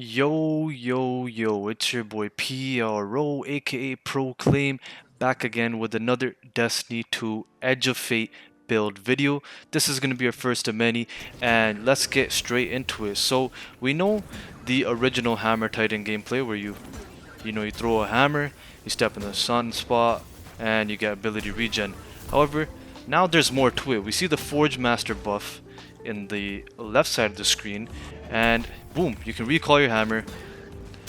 Yo, it's your boy PRO, aka Proclaim, back again with another Destiny 2 Edge of Fate build video. This is going to be our first of many, and let's get straight into it. So, we know the original Hammer Titan gameplay where you throw a hammer, you step in the sun spot, and you get ability regen. However, now there's more to it. We see the Forge Master buff in the left side of the screen, and boom, you can recall your hammer,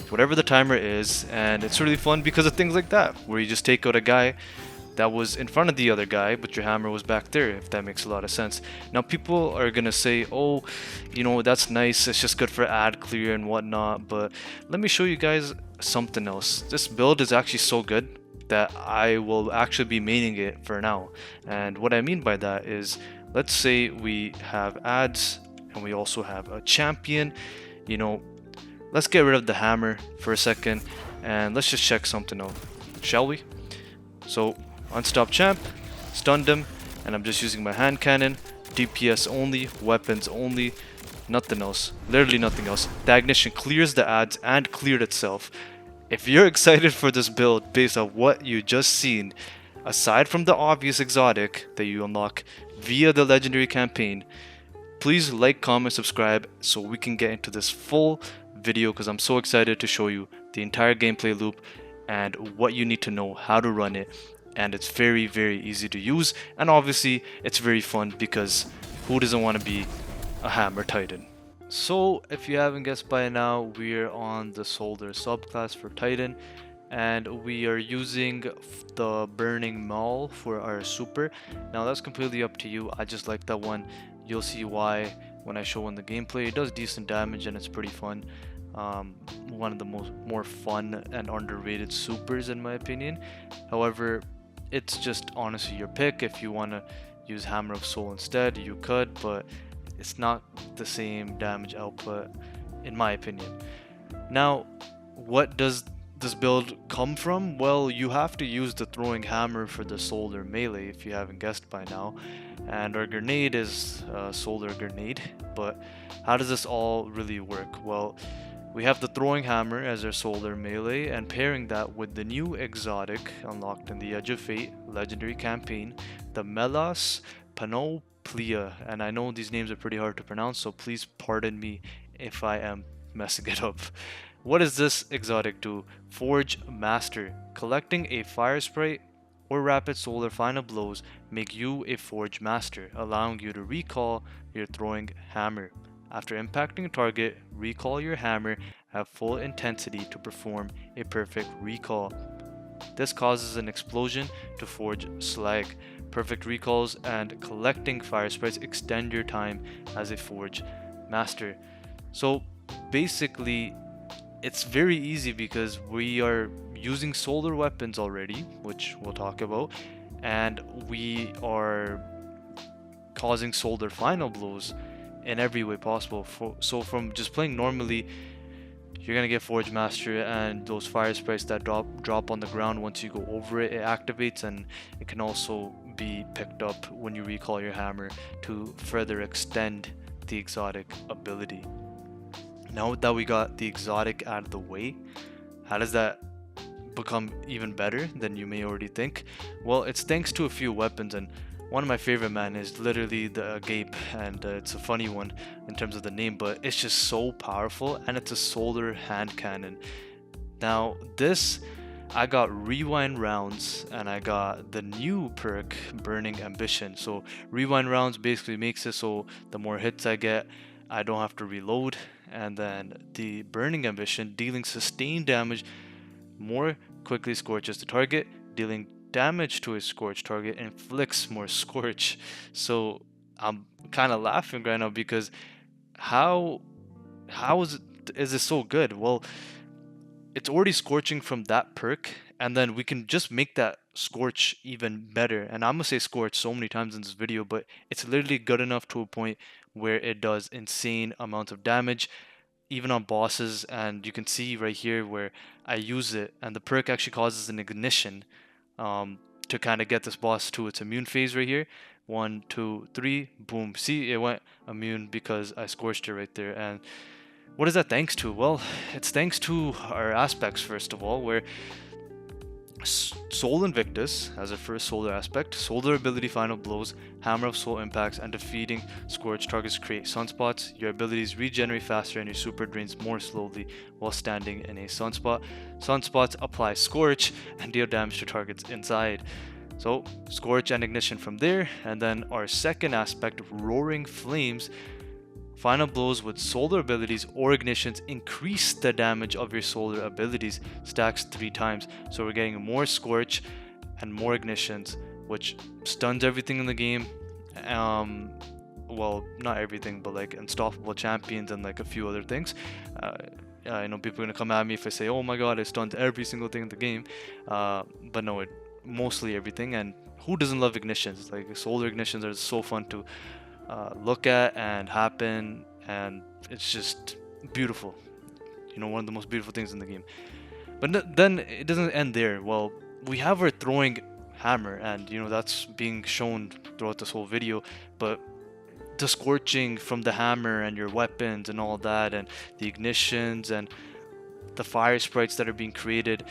whatever the timer is, and it's really fun because of things like that, where you just take out a guy that was in front of the other guy, but your hammer was back there, if that makes a lot of sense. Now, people are gonna say, oh, that's nice, it's just good for ad clear and whatnot, but let me show you guys something else. This build is actually so good that I will actually be maining it for now. And what I mean by that is, let's say we have ads and we also have a champion, you know, let's get rid of the hammer for a second and let's just check something out, shall we? So, unstop champ, stunned him, and I'm just using my hand cannon, DPS only, weapons only, nothing else, literally nothing else. The ignition clears the ads and cleared itself. If you're excited for this build based on what you just seen, aside from the obvious exotic that you unlock via the legendary campaign, please like, comment, subscribe so we can get into this full video because I'm so excited to show you the entire gameplay loop and what you need to know how to run it. And it's very easy to use, and obviously it's very fun because who doesn't want to be a hammer titan? So if you haven't guessed by now, we're on the soldier subclass for titan, and we are using the burning maul for our super. Now that's completely up to you, I just like that one. You'll see why when I show in the gameplay. It does decent damage and it's pretty fun. One of the more fun and underrated supers in my opinion. However, it's just honestly your pick. If you want to use Hammer of Soul instead, you could, but it's not the same damage output in my opinion. Now, what does this build come from? Well, you have to use the throwing hammer for the solar melee if you haven't guessed by now, and our grenade is a solar grenade. But how does this all really work? Well, we have the throwing hammer as our solar melee, and pairing that with the new exotic unlocked in the Edge of Fate legendary campaign, the Melas Panoplia. And I know these names are pretty hard to pronounce, so please pardon me if I am messing it up. What does this exotic do? Forge Master. Collecting a Firesprite or Rapid Solar Final Blows make you a Forge Master, allowing you to recall your throwing hammer. After impacting a target, recall your hammer at full intensity to perform a perfect recall. This causes an explosion to forge slag. Perfect recalls and collecting Firesprites extend your time as a Forge Master. So basically, it's very easy because we are using solar weapons already, which we'll talk about, and we are causing solar final blows in every way possible. So from just playing normally, you're gonna get Forge Master, and those fire sprites that drop on the ground once you go over it, it activates, and it can also be picked up when you recall your hammer to further extend the exotic ability. Now that we got the exotic out of the way, how does that become even better than you may already think? Well, it's thanks to a few weapons, and one of my favorite, man, is literally the Gape, and it's a funny one in terms of the name, but it's just so powerful, and it's a solar hand cannon. Now, this, I got rewind rounds, and I got the new perk, Burning Ambition. So rewind rounds basically makes it so the more hits I get, I don't have to reload, and then the Burning Ambition, dealing sustained damage more quickly scorches the target, dealing damage to a scorch target inflicts more scorch. So I'm kind of laughing right now because how is this so good? Well, it's already scorching from that perk, and then we can just make that scorch even better. And I'm gonna say scorch so many times in this video, but it's literally good enough to a point where it does insane amounts of damage even on bosses. And you can see right here where I use it, and the perk actually causes an ignition to kind of get this boss to its immune phase right here. 1, 2, 3, boom. See, it went immune because I scorched it right there. And What is that thanks to? Well, it's thanks to our aspects, first of all, where Soul Invictus as a first solar aspect, solar ability final blows, hammer of soul impacts, and defeating scorch targets create sunspots. Your abilities regenerate faster and your super drains more slowly while standing in a sunspot. Sunspots apply scorch and deal damage to targets inside. So scorch and ignition from there, and then our second aspect, roaring flames. Final blows with solar abilities or ignitions increase the damage of your solar abilities, stacks 3 times. So we're getting more scorch and more ignitions, which stuns everything in the game. Well, not everything, but like unstoppable champions and like a few other things. I know people are gonna come at me if I say, "Oh my God, I stunned every single thing in the game," but no, it mostly everything. And who doesn't love ignitions? Like solar ignitions are so fun to look at and happen, and it's just beautiful. You know, one of the most beautiful things in the game. But then it doesn't end there. Well, we have our throwing hammer, and you know that's being shown throughout this whole video. But the scorching from the hammer and your weapons and all that, and the ignitions and the fire sprites that are being created,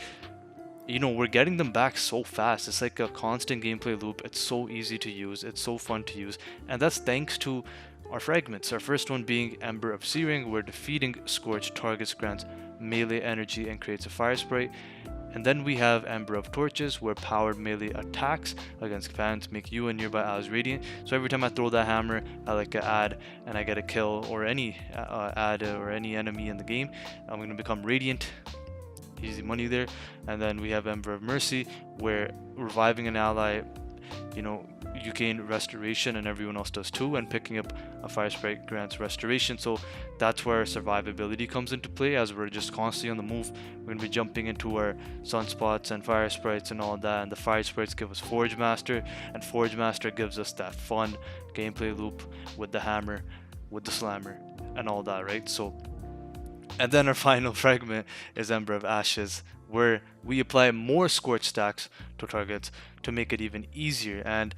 you know, we're getting them back so fast. It's like a constant gameplay loop. It's so easy to use, it's so fun to use, and that's thanks to our fragments. Our first one being Ember of Searing, where defeating scorched targets grants melee energy and creates a fire sprite. And then we have Ember of Torches, where powered melee attacks against fans make you and nearby allies radiant. So every time I throw that hammer, I like an ad and I get a kill, or any ad or any enemy in the game, I'm going to become radiant. Easy money there. And then we have Ember of Mercy, where reviving an ally, you know, you gain restoration and everyone else does too, and picking up a fire sprite grants restoration. So that's where survivability comes into play, as we're just constantly on the move. We're going to be jumping into our sunspots and fire sprites and all that, and the fire sprites give us Forge Master, and Forge Master gives us that fun gameplay loop with the hammer, with the slammer and all that, right? So, and then our final fragment is Ember of Ashes, where we apply more scorch stacks to targets to make it even easier. And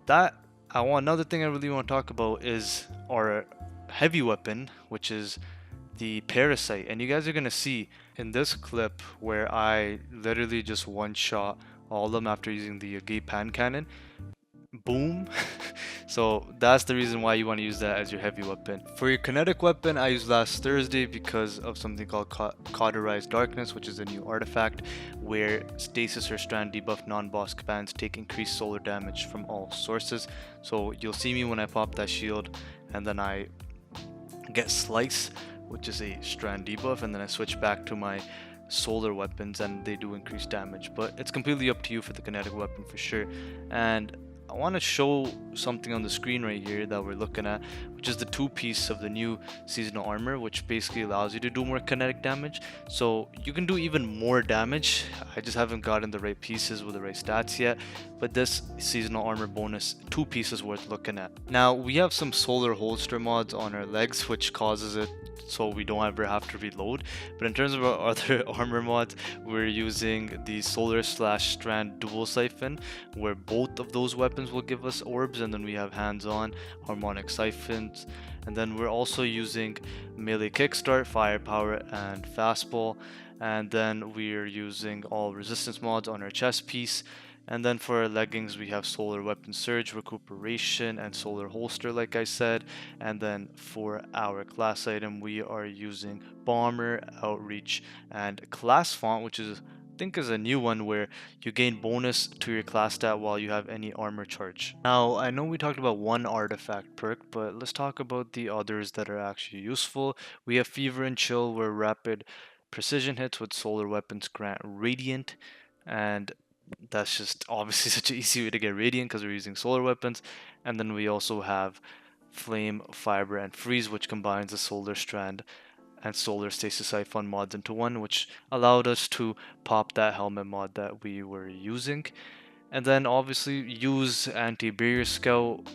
that, another thing I really want to talk about is our heavy weapon, which is the Parasite. And you guys are gonna see in this clip where I literally just one shot all of them after using the Gate Pan Cannon. Boom. So that's the reason why you want to use that as your heavy weapon. For your kinetic weapon, I used last Thursday because of something called Cauterized Darkness, which is a new artifact where stasis or strand debuff non-boss commands take increased solar damage from all sources. So you'll see me when I pop that shield, and then I get Slice, which is a strand debuff, and then I switch back to my solar weapons and they do increase damage. But it's completely up to you for the kinetic weapon for sure. And I want to show something on the screen right here that we're looking at, which is the 2-piece of the new seasonal armor, which basically allows you to do more kinetic damage. So you can do even more damage. I just haven't gotten the right pieces with the right stats yet, but this seasonal armor bonus 2-piece is worth looking at. Now we have some solar holster mods on our legs, which causes it so we don't ever have to reload. But in terms of our other armor mods, we're using the solar / strand dual siphon, where both of those weapons will give us orbs, and then we have hands-on harmonic siphons. And then we're also using melee kickstart, firepower, and fastball. And then we're using all resistance mods on our chest piece. And then for our leggings, we have solar weapon surge, recuperation, and solar holster, like I said. And then for our class item, we are using bomber, outreach, and class font, which is, I think, is a new one where you gain bonus to your class stat while you have any armor charge. Now, I know we talked about one artifact perk, but let's talk about the others that are actually useful. We have Fever and Chill, where rapid precision hits with solar weapons grant radiant, and that's just obviously such an easy way to get radiant because we're using solar weapons. And then we also have Flame, Fiber, and Freeze, which combines the solar strand and solar stasis siphon mods into one, which allowed us to pop that helmet mod that we were using. And then obviously use anti-barrier scout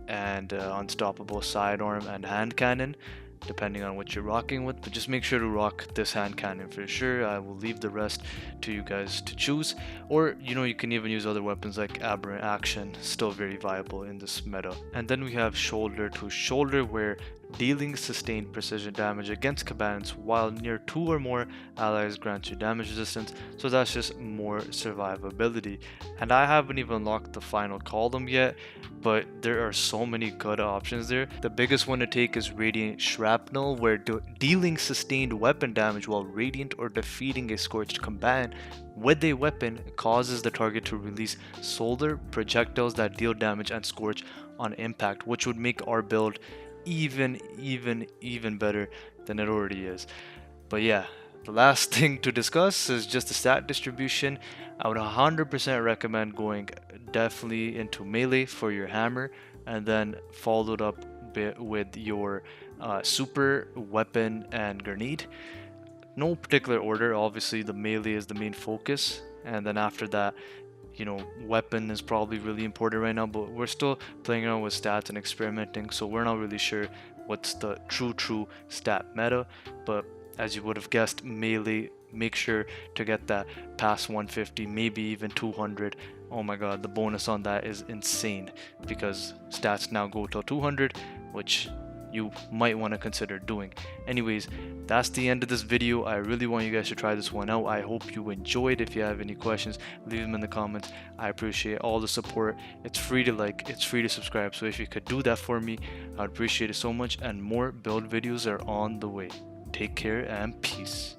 and unstoppable sidearm and hand cannon, depending on what you're rocking with, but just make sure to rock this hand cannon for sure. I will leave the rest to you guys to choose, or you know, you can even use other weapons like Aberrant Action, still very viable in this meta. And then we have shoulder to shoulder, where dealing sustained precision damage against combatants while near 2 or more allies grant you damage resistance, so that's just more survivability. And I haven't even unlocked the final column yet, but there are so many good options there. The biggest one to take is Radiant Shrapnel, where dealing sustained weapon damage while radiant or defeating a scorched combatant with a weapon causes the target to release solar projectiles that deal damage and scorch on impact, which would make our build even better than it already is. But yeah, the last thing to discuss is just the stat distribution. I would 100% recommend going definitely into melee for your hammer, and then followed up with your super weapon and grenade. No particular order, obviously the melee is the main focus, and then after that, weapon is probably really important right now, but we're still playing around with stats and experimenting, so we're not really sure what's the true stat meta. But as you would have guessed, melee, make sure to get that past 150, maybe even 200. Oh my god, the bonus on that is insane, because stats now go till 200, which you might want to consider doing. Anyways, that's the end of this video. I really want you guys to try this one out. I hope you enjoyed. If you have any questions, leave them in the comments. I appreciate all the support. It's free to like, it's free to subscribe, so if you could do that for me, I'd appreciate it so much. And more build videos are on the way. Take care and peace.